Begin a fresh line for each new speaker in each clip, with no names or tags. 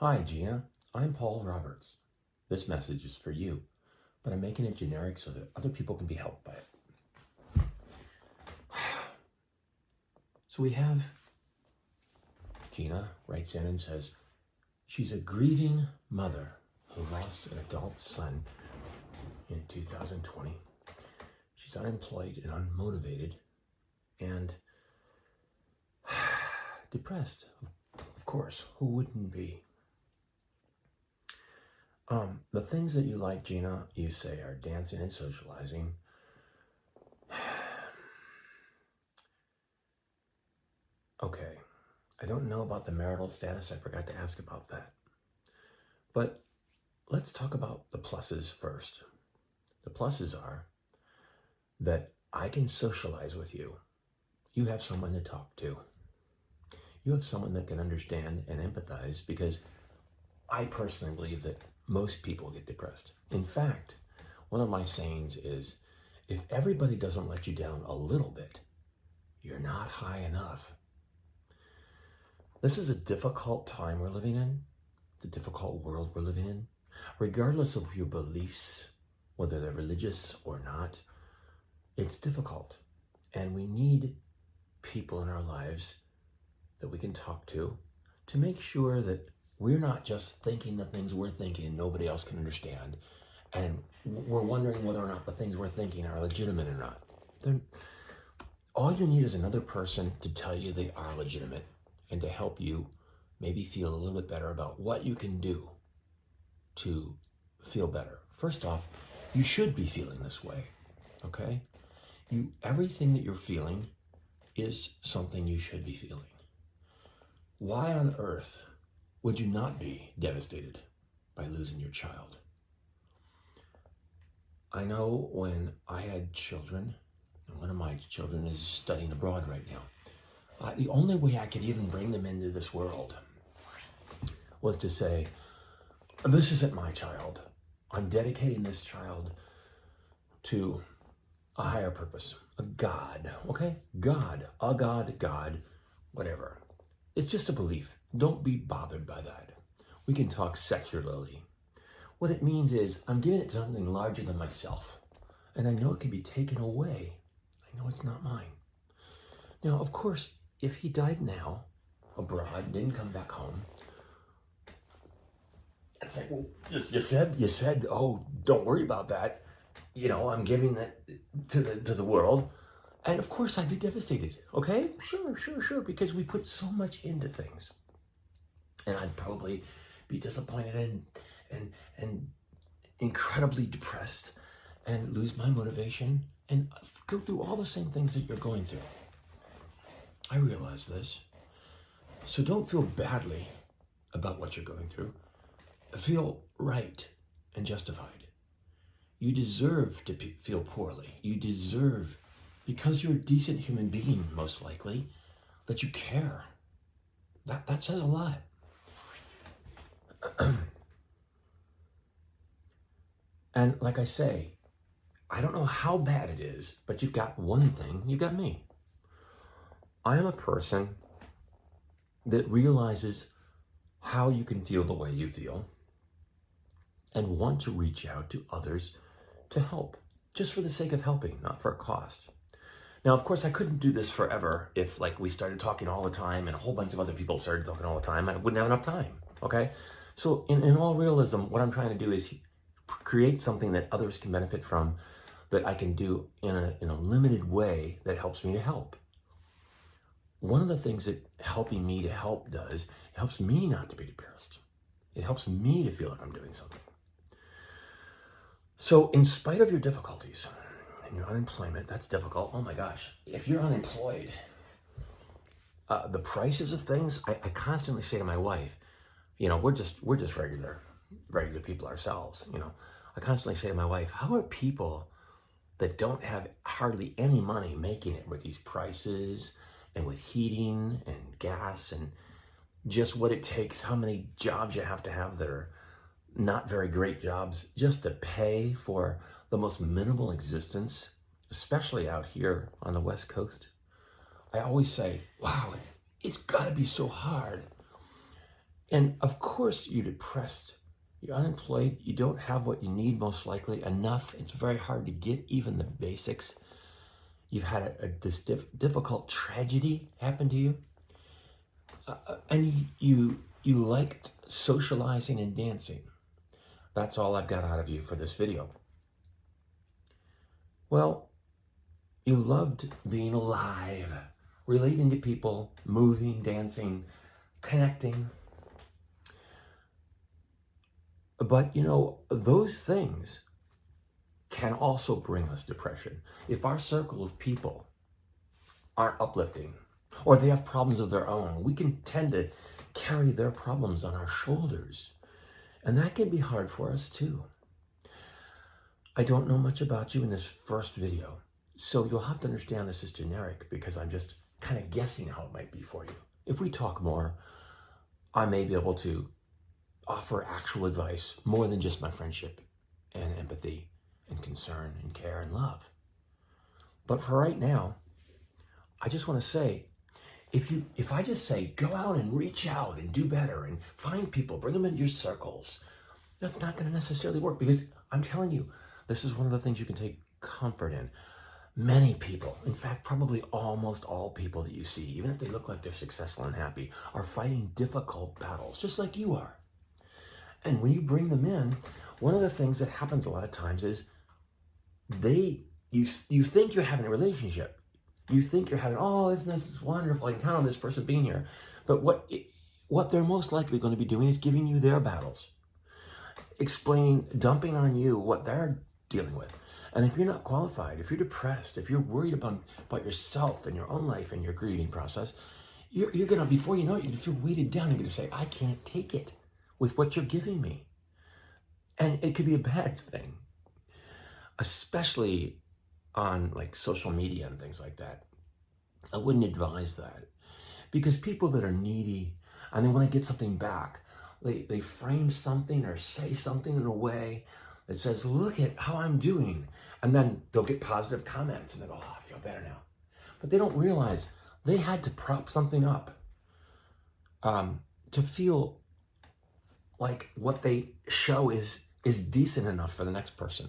Hi, Gina. I'm Paul Roberts. This message is for you, but I'm making it generic so that other people can be helped by it. So we have Gina writes in and says she's a grieving mother who lost an adult son in 2020. She's unemployed and unmotivated and depressed. Of course, who wouldn't be? The things that you like, Gina, you say are dancing and socializing. Okay, I don't know about the marital status. I forgot to ask about that. But let's talk about the pluses first. The pluses are that I can socialize with you. You have someone to talk to. You have someone that can understand and empathize, because I personally believe that most people get depressed. In fact, one of my sayings is, if everybody doesn't let you down a little bit, you're not high enough. This is a difficult time we're living in, the difficult world we're living in. Regardless of your beliefs, whether they're religious or not, it's difficult. And we need people in our lives that we can talk to make sure that we're not just thinking the things we're thinking and nobody else can understand, and we're wondering whether or not the things we're thinking are legitimate or not. All you need is another person to tell you they are legitimate and to help you maybe feel a little bit better about what you can do to feel better. First off, you should be feeling this way, okay? Everything that you're feeling is something you should be feeling. Why on earth would you not be devastated by losing your child? I know when I had children, and one of my children is studying abroad right now, the only way I could even bring them into this world was to say, this isn't my child. I'm dedicating this child to a higher purpose, a God, okay? God, a God, whatever. It's just a belief. Don't be bothered by that. We can talk secularly. What it means is I'm giving it something larger than myself, and I know it can be taken away. I know it's not mine. Now, of course, if he died now, abroad, didn't come back home, it's like, well, you said, oh, don't worry about that. You know, I'm giving that to the world. And of course I'd be devastated, okay? Sure, because we put so much into things. And I'd probably be disappointed and incredibly depressed and lose my motivation and go through all the same things that you're going through. I realize this. So don't feel badly about what you're going through. Feel right and justified. You deserve to feel poorly. You deserve, because you're a decent human being, most likely, that you care. That says a lot. And like I say, I don't know how bad it is, but you've got one thing, you've got me. I am a person that realizes how you can feel the way you feel and want to reach out to others to help, just for the sake of helping, not for a cost. Now, of course, I couldn't do this forever. If we started talking all the time and a whole bunch of other people started talking all the time, I wouldn't have enough time, okay? So in all realism, what I'm trying to do is create something that others can benefit from, that I can do in a limited way that helps me to help. One of the things that helping me to help does, it helps me not to be depressed. It helps me to feel like I'm doing something. So in spite of your difficulties and your unemployment, that's difficult. Oh my gosh. If you're unemployed, the prices of things, I constantly say to my wife, you know, we're just regular people ourselves. You know, I constantly say to my wife, how are people that don't have hardly any money making it with these prices and with heating and gas and just what it takes, how many jobs you have to have that are not very great jobs just to pay for the most minimal existence, especially out here on the West Coast? I always say, wow, it's gotta be so hard. And of course you're depressed. You're unemployed. You don't have what you need, most likely, enough. It's very hard to get even the basics. You've had this difficult tragedy happen to you. And you liked socializing and dancing. That's all I've got out of you for this video. Well, you loved being alive, relating to people, moving, dancing, connecting. But, those things can also bring us depression. If our circle of people aren't uplifting, or they have problems of their own, we can tend to carry their problems on our shoulders. And that can be hard for us too. I don't know much about you in this first video, so you'll have to understand this is generic because I'm just kind of guessing how it might be for you. If we talk more, I may be able to offer actual advice more than just my friendship and empathy and concern and care and love. But for right now, I just want to say, if I just say, go out and reach out and do better and find people, bring them into your circles, that's not going to necessarily work, because I'm telling you, this is one of the things you can take comfort in. Many people, in fact, probably almost all people that you see, even if they look like they're successful and happy, are fighting difficult battles, just like you are. And when you bring them in, one of the things that happens a lot of times is you think you're having a relationship. You think you're having, oh, isn't this wonderful? I can count on this person being here. But what they're most likely going to be doing is giving you their battles, dumping on you what they're dealing with. And if you're not qualified, if you're depressed, if you're worried about yourself and your own life and your grieving process, you're going to, before you know it, you're going to feel weighted down. You're going to say, I can't take it with what you're giving me. And it could be a bad thing, especially on like social media and things like that. I wouldn't advise that, because people that are needy and they want to get something back, they frame something or say something in a way that says, look at how I'm doing. And then they'll get positive comments and they go, oh, I feel better now. But they don't realize they had to prop something up to feel like what they show is decent enough for the next person.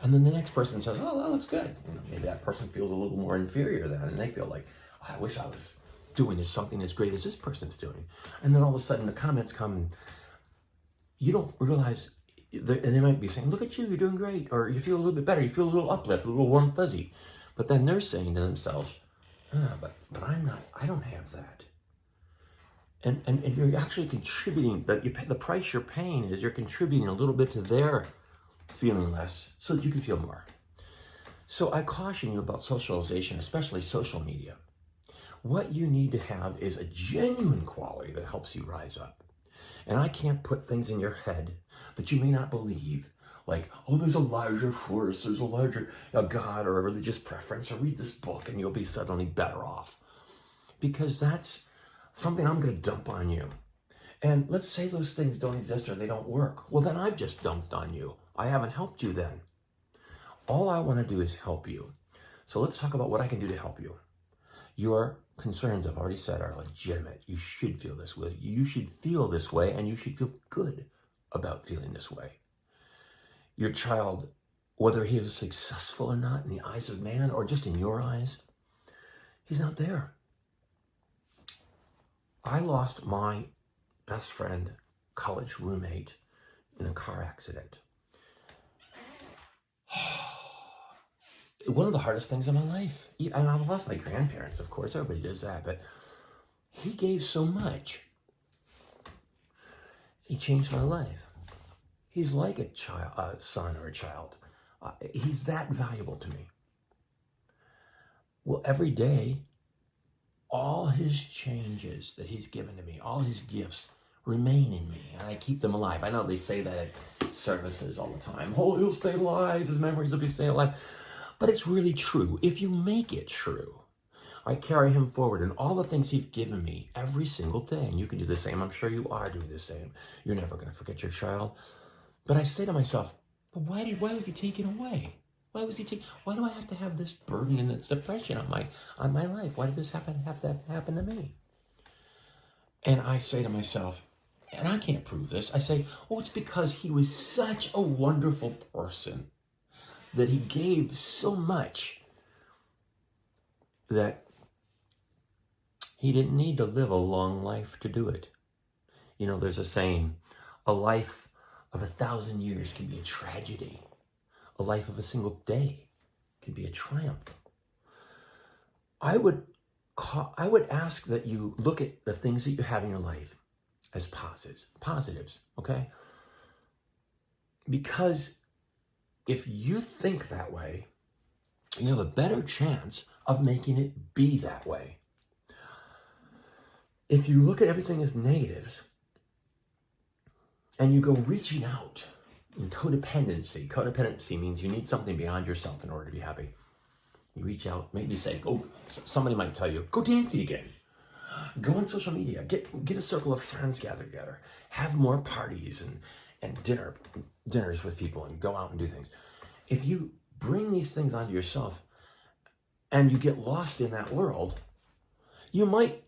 And then the next person says, oh, that looks good. Maybe that person feels a little more inferior then, and they feel like, oh, I wish I was doing something as great as this person's doing. And then all of a sudden the comments come and you don't realize, and they might be saying, look at you, you're doing great. Or you feel a little bit better. You feel a little uplift, a little warm fuzzy. But then they're saying to themselves, but I don't have that. And you're actually contributing, the price you're paying is you're contributing a little bit to their feeling less so that you can feel more. So I caution you about socialization, especially social media. What you need to have is a genuine quality that helps you rise up. And I can't put things in your head that you may not believe, like, oh, there's a larger force, there's a larger God or a religious preference, or read this book and you'll be suddenly better off. Because that's something I'm going to dump on you. And let's say those things don't exist or they don't work. Well, then I've just dumped on you. I haven't helped you then. All I want to do is help you. So let's talk about what I can do to help you. Your concerns, I've already said, are legitimate. You should feel this way. You should feel this way, and you should feel good about feeling this way. Your child, whether he is successful or not in the eyes of man or just in your eyes, he's not there. I lost my best friend, college roommate, in a car accident. One of the hardest things in my life. And I've lost my grandparents, of course. Everybody does that. But he gave so much. He changed my life. He's like a son or a child. He's that valuable to me. Well, every day, all his changes that he's given to me, all his gifts remain in me, and I keep them alive. I know they say that at services all the time. Oh, he'll stay alive. His memories will be staying alive. But it's really true. If you make it true, I carry him forward in all the things he's given me every single day. And you can do the same. I'm sure you are doing the same. You're never going to forget your child. But I say to myself, but why was he taken away? Why do I have to have this burden and this depression on my life? Why did this have to happen to me? And I say to myself, and I can't prove this, I say, oh, it's because he was such a wonderful person that he gave so much that he didn't need to live a long life to do it. You know, there's a saying, a life of 1,000 years can be a tragedy. A life of a single day can be a triumph. I would ask that you look at the things that you have in your life as positives, okay? Because if you think that way, you have a better chance of making it be that way. If you look at everything as negatives and you go reaching out in codependency means you need something beyond yourself in order to be happy. You reach out, maybe say, somebody might tell you, go dancing again. Go on social media, get a circle of friends gathered together, have more parties and dinners with people and go out and do things. If you bring these things onto yourself and you get lost in that world, you might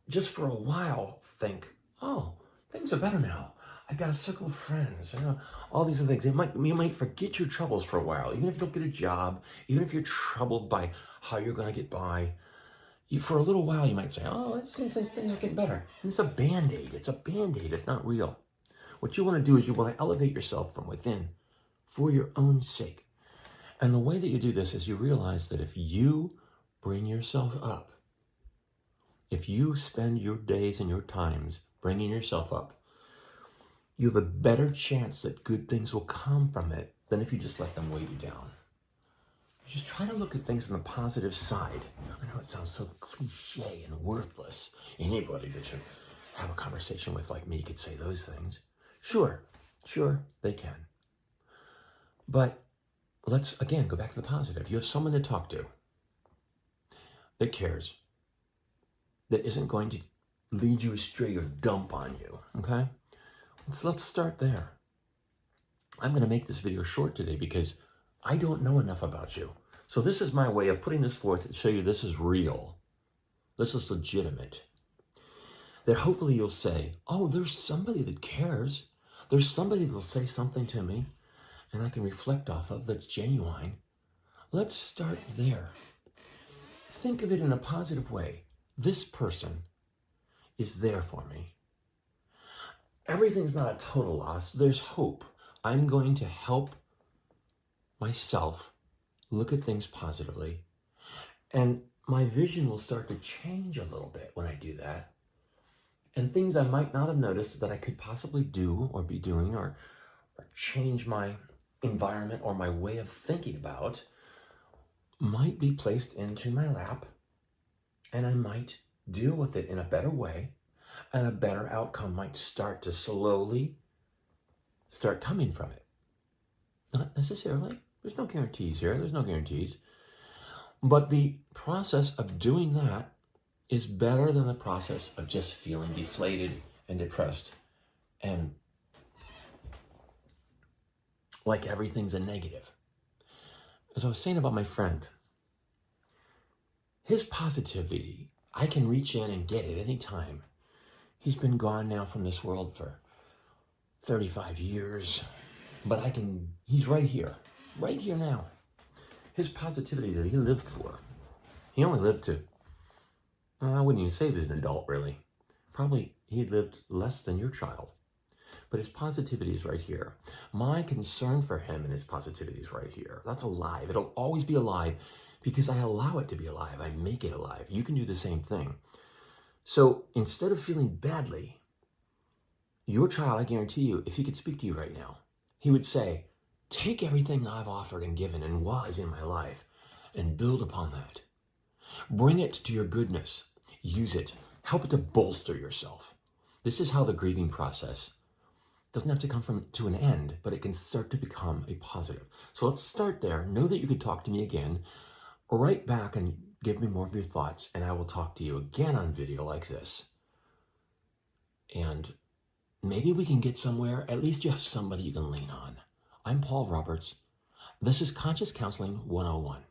just for a while think, oh, things are better now. I've got a circle of friends, all these other things. You might forget your troubles for a while, even if you don't get a job, even if you're troubled by how you're going to get by. For a little while, you might say, oh, it seems like things are getting better. And it's a Band-Aid. It's a Band-Aid. It's not real. What you want to do is you want to elevate yourself from within for your own sake. And the way that you do this is you realize that if you bring yourself up, if you spend your days and your times bringing yourself up, you have a better chance that good things will come from it than if you just let them weigh you down. Just try to look at things on the positive side. I know it sounds so cliche and worthless. Anybody that should have a conversation with like me could say those things. Sure, they can. But let's, again, go back to the positive. You have someone to talk to that cares, that isn't going to lead you astray or dump on you, okay? Let's start there. I'm going to make this video short today because I don't know enough about you. So this is my way of putting this forth to show you this is real. This is legitimate. That hopefully you'll say, oh, there's somebody that cares. There's somebody that'll say something to me and I can reflect off of that's genuine. Let's start there. Think of it in a positive way. This person is there for me. Everything's not a total loss. There's hope. I'm going to help myself look at things positively. And my vision will start to change a little bit when I do that. And things I might not have noticed that I could possibly do or be doing or change my environment or my way of thinking about might be placed into my lap, and I might deal with it in a better way, and a better outcome might start to slowly start coming from it. Not necessarily. There's no guarantees here. There's no guarantees. But the process of doing that is better than the process of just feeling deflated and depressed and like everything's a negative. As I was saying about my friend, his positivity, I can reach in and get it any time. He's been gone now from this world for 35 years, but he's right here now. His positivity that he lived for, he only lived to, I wouldn't even say he was an adult really. Probably he lived less than your child. But his positivity is right here. My concern for him and his positivity is right here. That's alive. It'll always be alive because I allow it to be alive. I make it alive. You can do the same thing. So instead of feeling badly, your child, I guarantee you, if he could speak to you right now, he would say, take everything I've offered and given and was in my life and build upon that. Bring it to your goodness. Use it. Help it to bolster yourself. This is how the grieving process doesn't have to come to an end, but it can start to become a positive. So let's start there. Know that you could talk to me again. Write back and give me more of your thoughts, and I will talk to you again on video like this. And maybe we can get somewhere. At least you have somebody you can lean on. I'm Paul Roberts. This is Conscious Counseling 101.